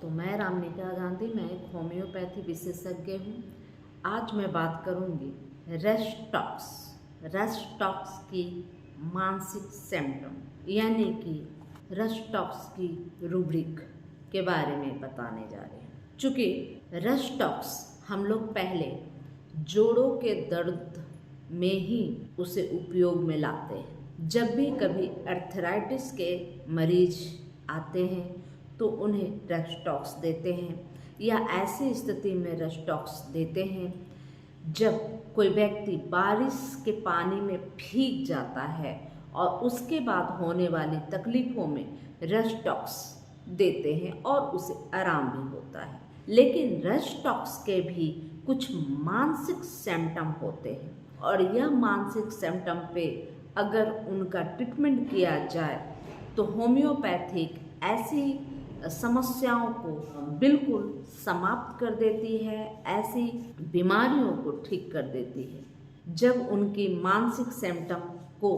दोस्तों, मैं रामनिका गांधी, मैं एक होम्योपैथी विशेषज्ञ हूँ। आज मैं बात करूँगी रेस्टॉक्स की मानसिक सिम्टम यानी कि रेस्टॉक्स की रूब्रिक के बारे में बताने जा रहे हैं। चूँकि रेस्टॉक्स हम लोग पहले जोड़ों के दर्द में ही उसे उपयोग में लाते हैं। जब भी कभी अर्थराइटिस के मरीज आते हैं तो उन्हें रेस्टॉक्स देते हैं, या ऐसी स्थिति में रेस्टॉक्स देते हैं जब कोई व्यक्ति बारिश के पानी में भीग जाता है और उसके बाद होने वाली तकलीफ़ों में रेस्टॉक्स देते हैं और उसे आराम भी होता है। लेकिन रेस्टॉक्स के भी कुछ मानसिक सिम्टम होते हैं और यह मानसिक सिम्टम पे अगर उनका ट्रीटमेंट किया जाए तो होम्योपैथिक ऐसी समस्याओं को बिल्कुल समाप्त कर देती है, ऐसी बीमारियों को ठीक कर देती है जब उनकी मानसिक सिम्टम को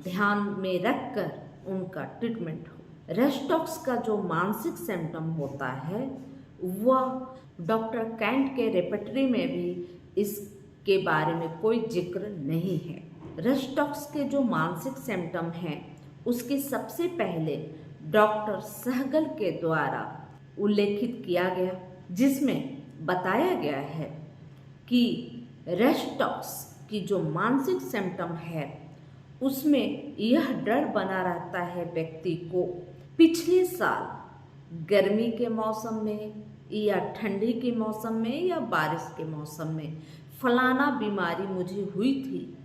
ध्यान में रखकर उनका ट्रीटमेंट हो। रेस्टॉक्स का जो मानसिक सिम्टम होता है वह डॉक्टर कैंट के रेपर्टरी में भी इसके बारे में कोई जिक्र नहीं है। रेस्टॉक्स के जो मानसिक सिम्टम हैं उसके सबसे पहले डॉक्टर सहगल के द्वारा उल्लेखित किया गया, जिसमें बताया गया है कि रेस्टॉक्स की जो मानसिक सिम्टम है उसमें यह डर बना रहता है व्यक्ति को पिछले साल गर्मी के मौसम में या ठंडी के मौसम में या बारिश के मौसम में फलाना बीमारी मुझे हुई थी,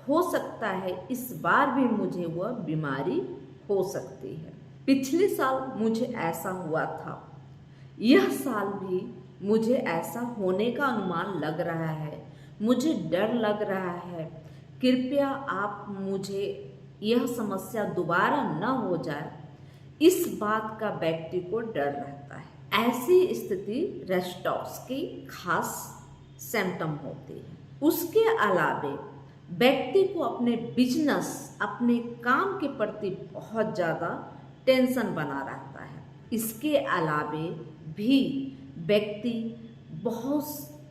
हो सकता है इस बार भी मुझे वह बीमारी हो सकती है। पिछले साल मुझे ऐसा हुआ था, यह साल भी मुझे ऐसा होने का अनुमान लग रहा है, मुझे डर लग रहा है, कृपया आप मुझे यह समस्या दोबारा न हो जाए, इस बात का व्यक्ति को डर रहता है। ऐसी स्थिति रेस्टॉक्स की खास सिम्टम होती है। उसके अलावे व्यक्ति को अपने बिजनेस, अपने काम के प्रति बहुत ज़्यादा टेंशन बना रहता है। इसके अलावे भी व्यक्ति बहुत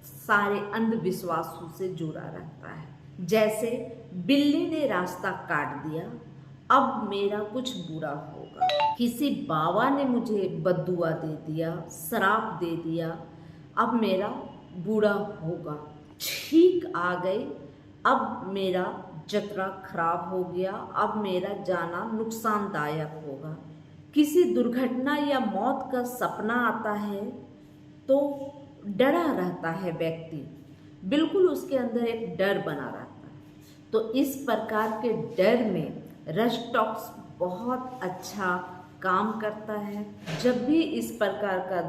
सारे अंधविश्वासों से जुड़ा रहता है, जैसे बिल्ली ने रास्ता काट दिया, अब मेरा कुछ बुरा होगा, किसी बाबा ने मुझे बद्दुआ दे दिया, श्राप दे दिया, अब मेरा बुरा होगा, छींक आ गई, अब मेरा जतरा खराब हो गया, अब मेरा जाना नुकसानदायक होगा। किसी दुर्घटना या मौत का सपना आता है तो डरा रहता है व्यक्ति, बिल्कुल उसके अंदर एक डर बना रहता है। तो इस प्रकार के डर में रेस्टॉक्स बहुत अच्छा काम करता है। जब भी इस प्रकार का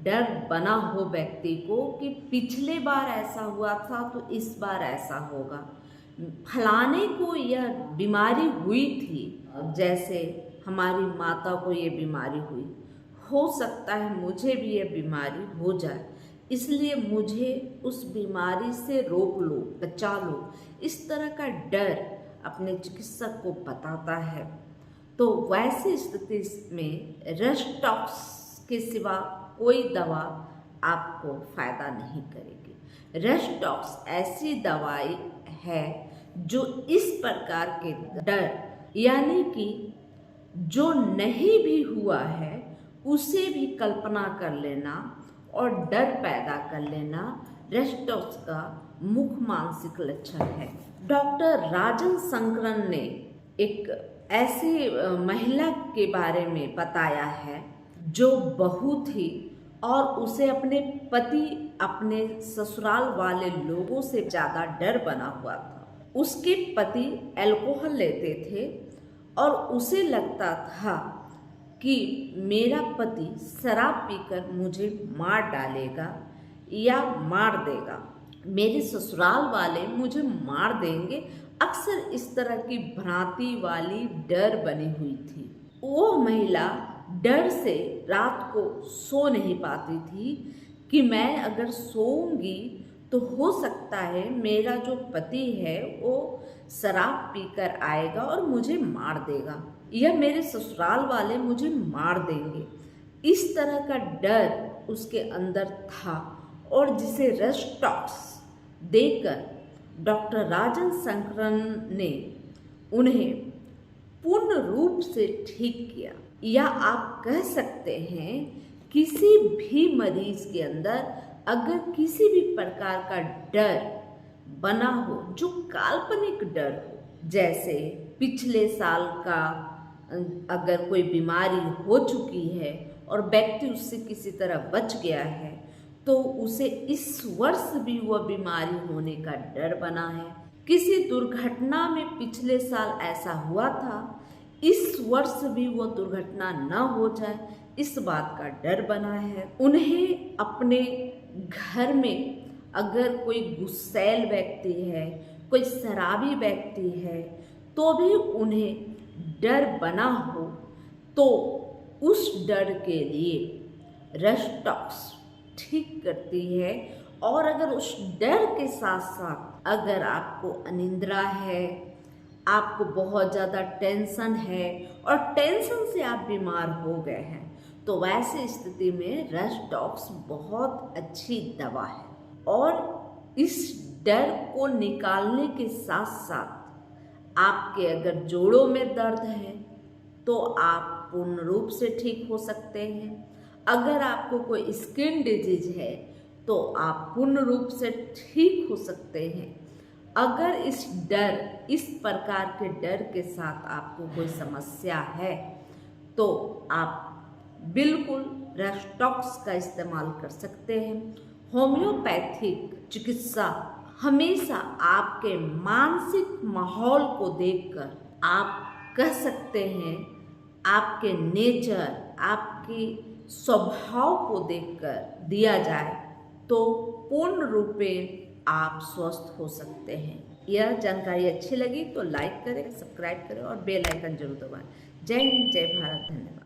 डर बना हो व्यक्ति को कि पिछले बार ऐसा हुआ था तो इस बार ऐसा होगा, फलाने को यह बीमारी हुई थी, जैसे हमारी माता को ये बीमारी हुई, हो सकता है मुझे भी ये बीमारी हो जाए, इसलिए मुझे उस बीमारी से रोक लो, बचा लो, इस तरह का डर अपने चिकित्सक को बताता है। तो वैसी स्थिति में रेस्टॉक्स के सिवा कोई दवा आपको फ़ायदा नहीं करेगी। रेस्टॉक्स ऐसी दवाई है जो इस प्रकार के डर, यानी कि जो नहीं भी हुआ है उसे भी कल्पना कर लेना और डर पैदा कर लेना, रेस्टॉक्स का मुख्य मानसिक लक्षण है। डॉक्टर राजन संकरन ने एक ऐसी महिला के बारे में बताया है जो बहू थी और उसे अपने पति, अपने ससुराल वाले लोगों से ज़्यादा डर बना हुआ था। उसके पति अल्कोहल लेते थे और उसे लगता था कि मेरा पति शराब पीकर मुझे मार डालेगा या मार देगा, मेरे ससुराल वाले मुझे मार देंगे। अक्सर इस तरह की भ्रांति वाली डर बनी हुई थी। वो महिला डर से रात को सो नहीं पाती थी कि मैं अगर सोऊंगी तो हो सकता है मेरा जो पति है वो शराब पीकर आएगा और मुझे मार देगा, या मेरे ससुराल वाले मुझे मार देंगे। इस तरह का डर उसके अंदर था और जिसे रस्टॉक्स देकर डॉक्टर राजन शंकरन ने उन्हें पूर्ण रूप से ठीक किया। या आप कह सकते हैं किसी भी मरीज के अंदर अगर किसी भी प्रकार का डर बना हो जो काल्पनिक डर हो, जैसे पिछले साल का अगर कोई बीमारी हो चुकी है और व्यक्ति उससे किसी तरह बच गया है तो उसे इस वर्ष भी वह बीमारी होने का डर बना है। किसी दुर्घटना में पिछले साल ऐसा हुआ था, इस वर्ष भी वह दुर्घटना न हो जाए, इस बात का डर बना है। उन्हें अपने घर में अगर कोई गुस्सैल व्यक्ति है, कोई शराबी व्यक्ति है, तो भी उन्हें डर बना हो तो उस डर के लिए रस्टॉक्स ठीक करती है। और अगर उस डर के साथ साथ अगर आपको अनिद्रा है, आपको बहुत ज़्यादा टेंशन है और टेंशन से आप बीमार हो गए हैं, तो वैसे स्थिति में रस्टॉक्स बहुत अच्छी दवा है। और इस डर को निकालने के साथ साथ आपके अगर जोड़ों में दर्द है तो आप पूर्ण रूप से ठीक हो सकते हैं। अगर आपको कोई स्किन डिजीज है तो आप पूर्ण रूप से ठीक हो सकते हैं। अगर इस प्रकार के डर के साथ आपको कोई समस्या है तो आप बिल्कुल रस्टॉक्स का इस्तेमाल कर सकते हैं। होम्योपैथिक चिकित्सा हमेशा आपके मानसिक माहौल को देखकर आप कह सकते हैं, आपके नेचर, आपके स्वभाव को देखकर दिया जाए तो पूर्ण रूप में आप स्वस्थ हो सकते हैं। यह जानकारी अच्छी लगी तो लाइक करें, सब्सक्राइब करें और बेल आइकन जरूर दबाएं। जय हिंद, जय भारत, धन्यवाद।